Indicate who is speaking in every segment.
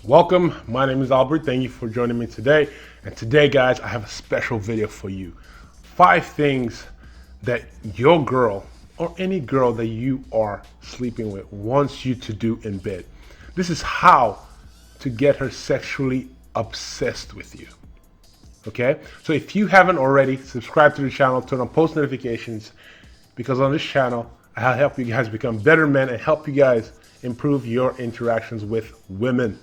Speaker 1: Welcome, my name is Albert. Thank you for joining me today. And today, guys, I have a special video for you. 5 things that your girl or any girl that you are sleeping with wants you to do in bed. This is how to get her sexually obsessed with you. Okay? So if you haven't already, subscribe to the channel, turn on post notifications, because on this channel, I'll help you guys become better men and help you guys improve your interactions with women.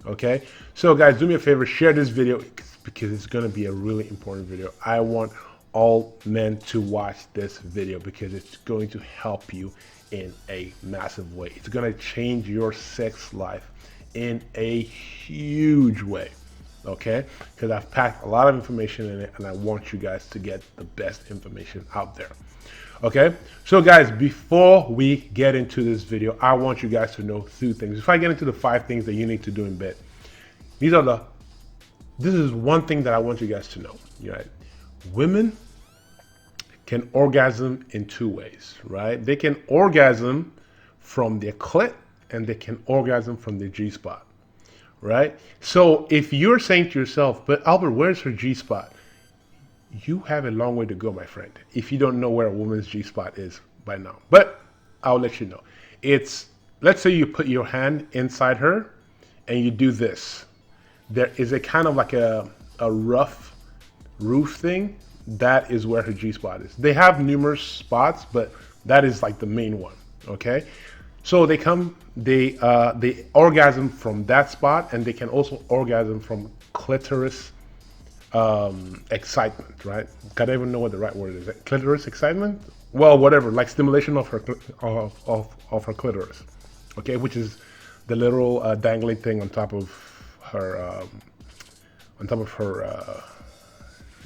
Speaker 1: Okay, so guys, do me a favor, share this video because it's going to be a really important video. I want all men to watch this video because it's going to help you in a massive way. It's going to change your sex life in a huge way. Okay, because I've packed a lot of information in it and I want you guys to get the best information out there. Okay, so guys, before we get into this video, I want you guys to know 2 things. If I get into the 5 things that you need to do in bed, this is one thing that I want you guys to know. Right? Women can orgasm in 2 ways, right? They can orgasm from their clit and they can orgasm from their G-spot, right? So if you're saying to yourself, but Albert, where's her G-spot? You have a long way to go, my friend, if you don't know where a woman's G-spot is by now. But I'll let you know. Let's say you put your hand inside her and you do this. There is a kind of like a rough roof thing. That is where her G-spot is. They have numerous spots, but that is like the main one, okay? So they orgasm from that spot, and they can also orgasm from clitoris excitement, right? I don't even know what the right word is. Clitoris excitement? Well, whatever, like stimulation of her of her clitoris, okay, which is the little dangling thing on top of her,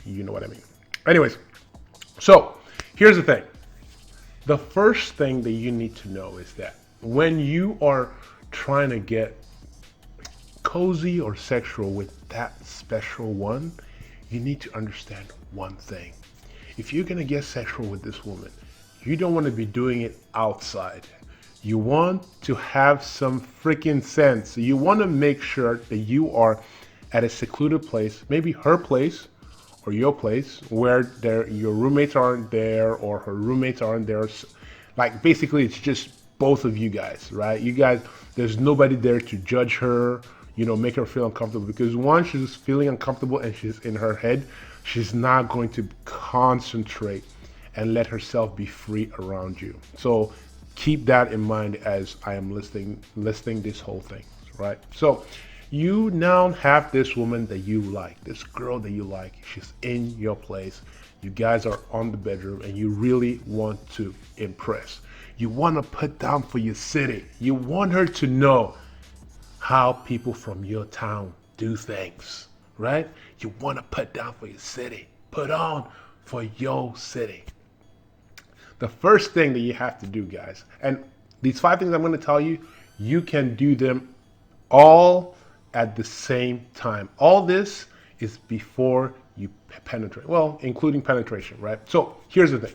Speaker 1: you know what I mean. Anyways, so here's the thing. The first thing that you need to know is that when you are trying to get cozy or sexual with that special one, you need to understand one thing. If you're gonna get sexual with this woman, you don't want to be doing it outside. You want to have some freaking sense. You want to make sure that you are at a secluded place, maybe her place or your place, where your roommates aren't there or her roommates aren't there. Like basically it's just both of you guys, right? You guys, there's nobody there to judge her, make her feel uncomfortable, because once she's feeling uncomfortable and she's in her head, she's not going to concentrate and let herself be free around you. So keep that in mind as I am listing this whole thing, right? So you now have this woman that you like, this girl that you like. She's in your place. You guys are on the bedroom and you really want to impress. You want to put down for your city. You want her to know how people from your town do things, right? You want to put down for your city. Put on for your city. The first thing that you have to do, guys, and these 5 things I'm going to tell you, you can do them all at the same time. All this is before you penetrate. Well, including penetration, right? So here's the thing.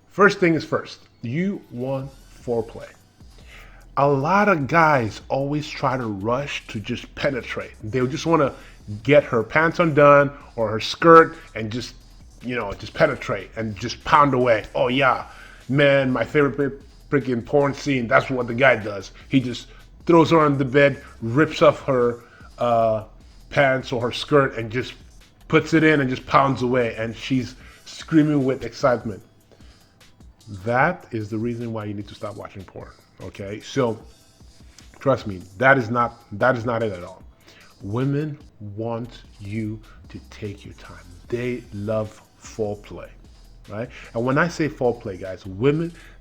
Speaker 1: First thing is first. You want foreplay. A lot of guys always try to rush to just penetrate. They just want to get her pants undone or her skirt and just penetrate and just pound away. Oh yeah, man, my favorite freaking porn scene. That's what the guy does. He just throws her on the bed, rips off her pants or her skirt and just puts it in and just pounds away, and she's screaming with excitement. That is the reason why you need to stop watching porn. Okay, so trust me, that is not it at all. Women want you to take your time. They love foreplay, right? And when I say foreplay, guys,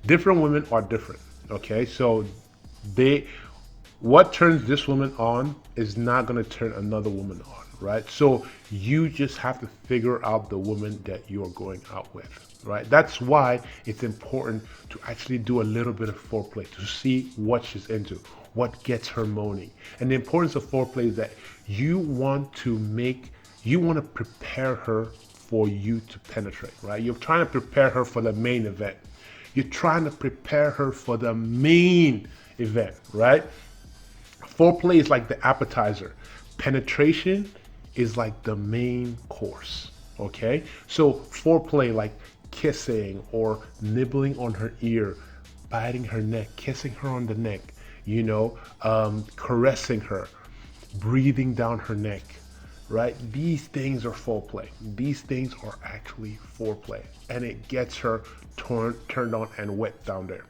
Speaker 1: different women are different. Okay, so what turns this woman on is not going to turn another woman on, right? So you just have to figure out the woman that you're going out with, right? That's why it's important to actually do a little bit of foreplay to see what she's into, what gets her moaning. And the importance of foreplay is that you want to prepare her for you to penetrate, right? You're trying to prepare her for the main event. You're trying to prepare her for the main event, right? Foreplay is like the appetizer. Penetration is like the main course. Okay? So foreplay, like kissing or nibbling on her ear, biting her neck, kissing her on the neck, caressing her, breathing down her neck, right? These things are foreplay. These things are actually foreplay, and it gets her turned on and wet down there.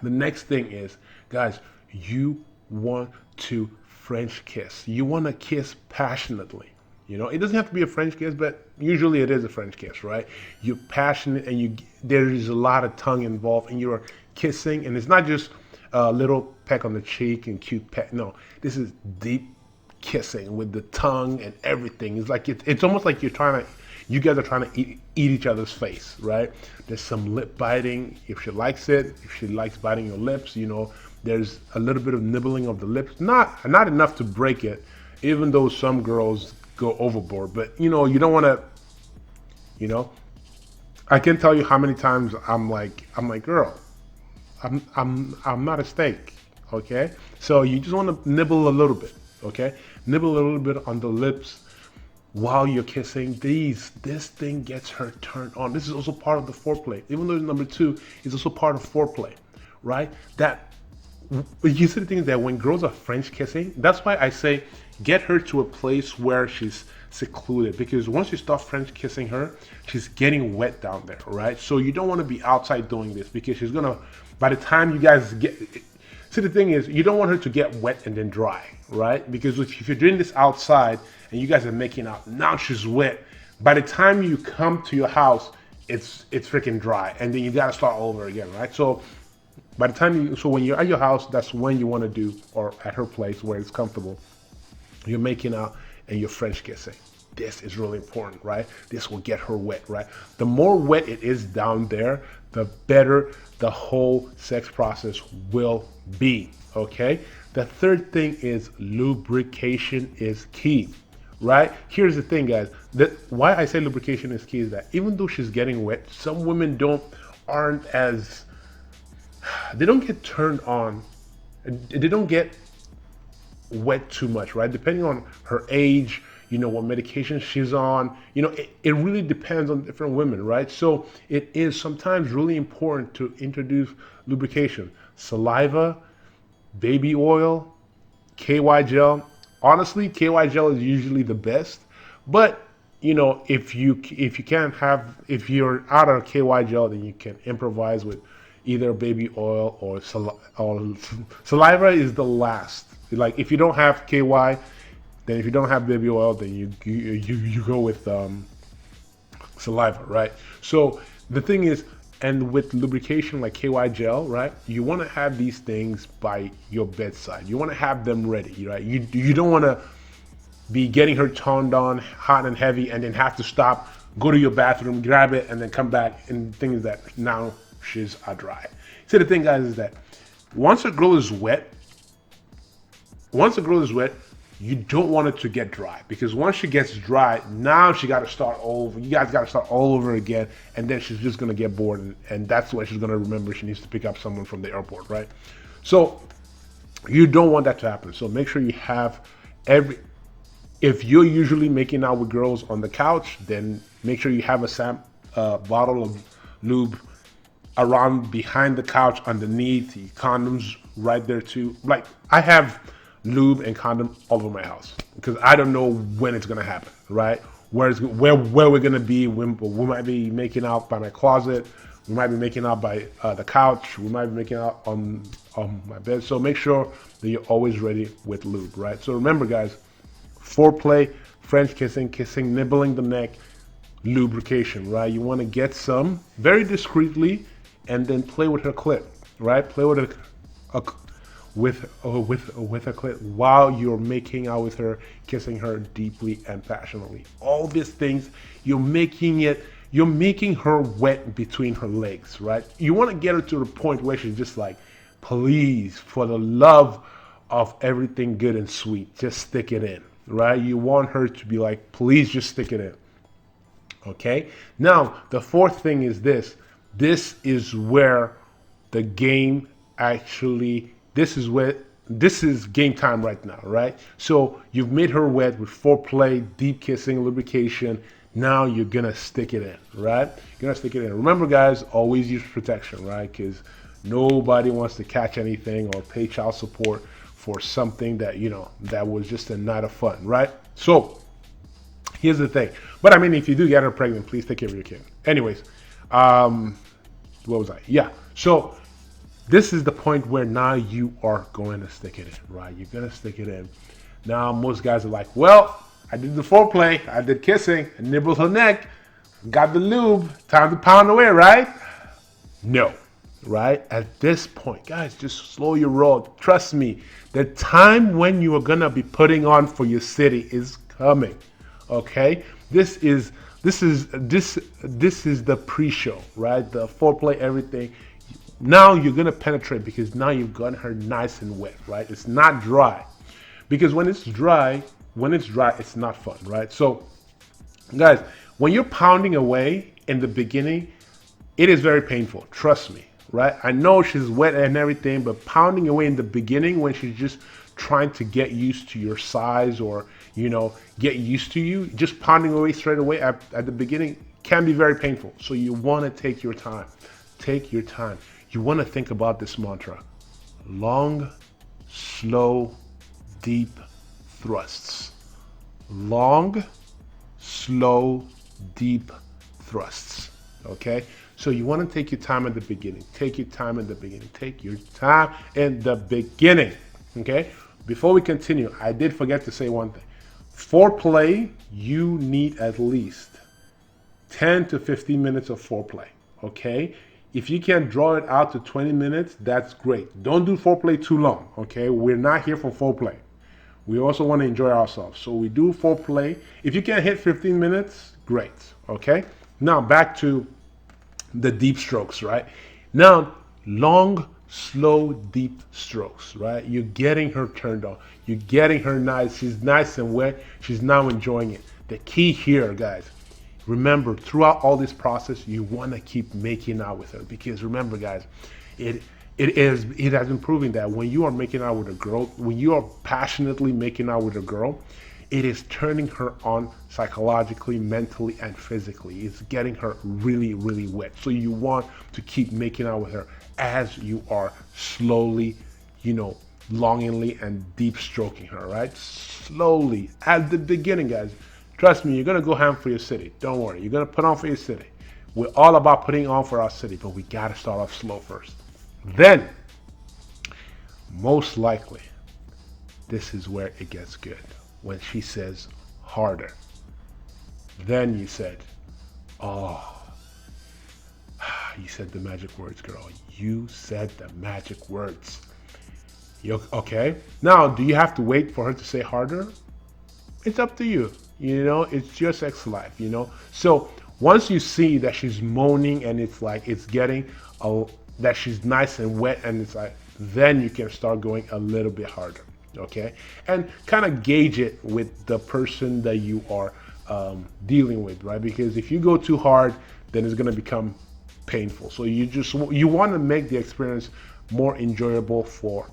Speaker 1: The next thing is, guys, you want to French kiss. You want to kiss passionately. It doesn't have to be a French kiss, but usually it is a French kiss, right? You're passionate, and there is a lot of tongue involved, and you're kissing, and it's not just a little peck on the cheek and cute peck. No, this is deep kissing with the tongue and everything. It's like it's almost like you guys are trying to eat each other's face, right? There's some lip biting if she likes it. If she likes biting your lips, there's a little bit of nibbling of the lips. Not enough to break it, even though some girls go overboard. But you don't want to. I can tell you how many times I'm like, girl, I'm not a steak, okay? So you just want to nibble a little bit, okay? Nibble a little bit on the lips while you're kissing. This thing gets her turned on. This is also part of the foreplay. Even though it's number 2, it's also part of foreplay, right? You see the thing is that when girls are French kissing, that's why I say get her to a place where she's secluded, because once you start French kissing her, she's getting wet down there, right? So you don't want to be outside doing this, because she's gonna, by the time you guys see, the thing is, you don't want her to get wet and then dry, right? Because if you're doing this outside and you guys are making out, now she's wet. By the time you come to your house, it's freaking dry, and then you gotta start all over again, right? So by the time when you're at your house, that's when you want to do, or at her place where it's comfortable, you're making out and you're French kissing. This is really important, right? This will get her wet, right? The more wet it is down there, the better the whole sex process will be, okay? The third thing is lubrication is key, right? Here's the thing, guys. Why I say lubrication is key is that even though she's getting wet, some women they don't get turned on, they don't get wet too much, right? Depending on her age, what medication she's on, it really depends on different women, right? So it is sometimes really important to introduce lubrication. Saliva, baby oil, KY gel. Honestly, KY gel is usually the best, but if you're out of KY gel, then you can improvise with either baby oil or saliva is the last. Like if you don't have KY, then if you don't have baby oil, then you go with saliva, right? So the thing is, and with lubrication like KY gel, right? You want to have these things by your bedside. You want to have them ready, right? You don't want to be getting her turned on hot and heavy and then have to stop, go to your bathroom, grab it, and then come back and things that now she's dry. See, the thing, guys, is that once a girl is wet, you don't want it to get dry, because once she gets dry, now she got to start over. You guys got to start all over again, and then she's just gonna get bored, and that's what she's gonna remember. She needs to pick up someone from the airport, right? So you don't want that to happen. So make sure you have if you're usually making out with girls on the couch, then make sure you have a bottle of lube around behind the couch, underneath, the condoms right there too. Like I have lube and condom all over my house, because I don't know when it's gonna happen, right? Where we're gonna be. We might be making out by my closet. We might be making out by the couch. We might be making out on my bed. So make sure that you're always ready with lube, right? So remember, guys, foreplay, French kissing, nibbling the neck, lubrication, right? You want to get some very discreetly, and then play with her clit, right? Play with her with a clit while you're making out with her, kissing her deeply and passionately. All these things, you're making her wet between her legs, right? You want to get her to the point where she's just like, please, for the love of everything good and sweet, just stick it in, right? You want her to be like, please just stick it in. Okay? Now, the fourth thing is this. This is where the game actually, this is where this is game time right now, right? So you've made her wet with foreplay, deep kissing, lubrication. Now you're gonna stick it in, right? You're gonna stick it in. Remember, guys, always use protection, right? Because nobody wants to catch anything or pay child support for something that, that was just a night of fun, right? So here's the thing. But I mean, if you do get her pregnant, please take care of your kid. Anyways, what was I? Yeah. So this is the point where now you are going to stick it in, right? You're going to stick it in. Now, most guys are like, well, I did the foreplay, I did kissing, I nibbled her neck, got the lube, time to pound away, right? No, right? At this point, guys, just slow your roll. Trust me, the time when you are going to be putting on for your city is coming, okay? This is the pre-show, right? The foreplay, everything. Now you're gonna penetrate because now you've gotten her nice and wet, right? It's not dry, because when it's dry, it's not fun, right? So, guys, when you're pounding away in the beginning, it is very painful. Trust me, right? I know she's wet and everything, but pounding away in the beginning when she's just trying to get used to your size or get used to you, just pounding away straight away at the beginning can be very painful. So you want to take your time. Take your time. You want to think about this mantra: long, slow, deep thrusts. Long, slow, deep thrusts. Okay? So you want to take your time at the beginning. Take your time at the beginning. Take your time in the beginning. Okay? Before we continue, I did forget to say one thing. Foreplay, you need at least 10 to 15 minutes of foreplay. Okay? If you can draw it out to 20 minutes, that's great. Don't do foreplay too long, okay? We're not here for foreplay. We also want to enjoy ourselves. So we do foreplay. If you can hit 15 minutes, great, okay? Now back to the deep strokes, right? Now, long, slow, deep strokes, right? You're getting her turned on. You're getting her nice. She's nice and wet. She's now enjoying it. The key here, guys, remember, throughout all this process, you want to keep making out with her, because remember, guys, it has been proven that when you are making out with a girl, when you are passionately making out with a girl, it is turning her on psychologically, mentally, and physically. It's getting her really, really wet. So you want to keep making out with her as you are slowly, longingly and deep stroking her, right? Slowly at the beginning, guys. Trust me, you're going to go ham for your city. Don't worry. You're going to put on for your city. We're all about putting on for our city, but we got to start off slow first. Then, most likely, this is where it gets good. When she says harder. Then you said, oh, you said the magic words, girl. You said the magic words. Okay? Now, do you have to wait for her to say harder? It's up to you. It's your sex life, So once you see that she's moaning and it's like it's getting that she's nice and wet and it's like, then you can start going a little bit harder, okay? And kind of gauge it with the person that you are dealing with, right? Because if you go too hard, then it's going to become painful. So you want to make the experience more enjoyable for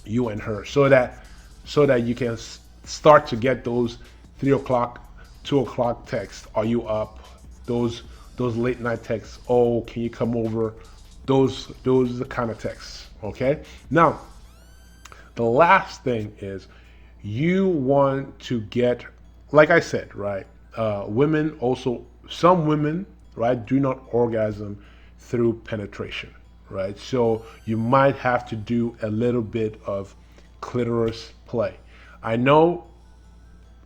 Speaker 1: you and her, so that you can start to get those 3 o'clock, 2 o'clock texts. Are you up? Those late night texts. Oh, can you come over? Those are the kind of texts. Okay. Now, the last thing is you want to get, like I said, right? Some women, right, do not orgasm through penetration, right? So you might have to do a little bit of clitoris play. I know.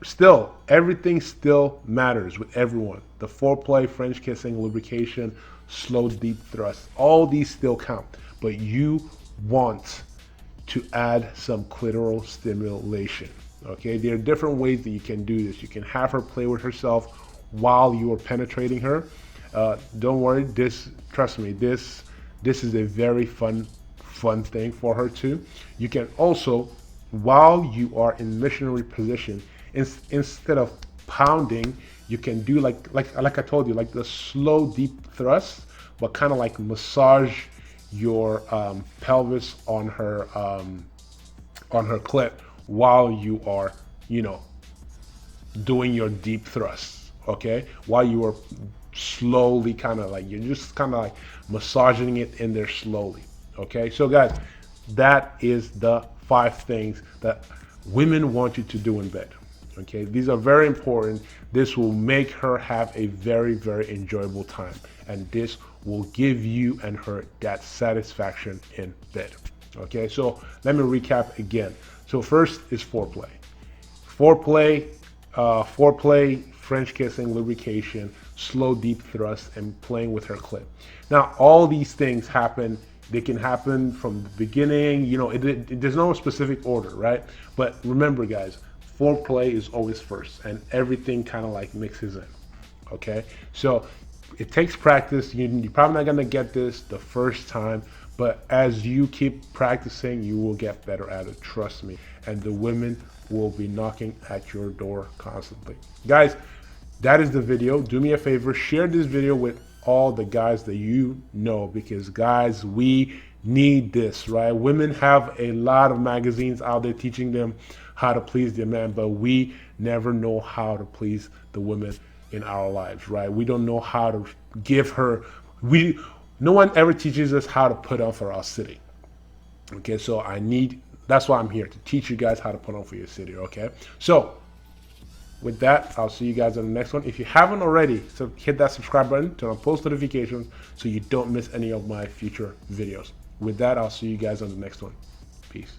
Speaker 1: Still, everything still matters with everyone. The foreplay, French kissing, lubrication, slow, deep thrust, all these still count. But you want to add some clitoral stimulation, okay? There are different ways that you can do this. You can have her play with herself while you are penetrating her. Don't worry, trust me, this is a very fun thing for her too. You can also, while you are in missionary position, instead of pounding, you can do like I told you, like the slow deep thrust, but kind of like massage your pelvis on her on her clit while you are, you know, doing your deep thrusts, okay? While you are slowly kind of like, you're just kind of like massaging it in there slowly, okay? So guys, that is the 5 things that women want you to do in bed, okay? These are very important. This will make her have a very, very enjoyable time, and this will give you and her that satisfaction in bed, okay? So let me recap again. So first is foreplay. Foreplay, French kissing, lubrication, slow deep thrust, and playing with her clit. Now, all these things happen. They can happen from the beginning. You know, there's no specific order, right? But remember, guys, foreplay is always first, and everything kind of like mixes in. Okay, so it takes practice. You're probably not gonna get this the first time, but as you keep practicing, you will get better at it. Trust me. And the women will be knocking at your door constantly. Guys, that is the video. Do me a favor, share this video with all the guys that you know, because guys, we need this, right? Women have a lot of magazines out there teaching them how to please their man, but we never know how to please the women in our lives, right? We don't know how to give her, no one ever teaches us how to put on for our city. Okay, so that's why I'm here, to teach you guys how to put on for your city, okay? So with that, I'll see you guys on the next one. If you haven't already, so hit that subscribe button, turn on post notifications so you don't miss any of my future videos. With that, I'll see you guys on the next one. Peace.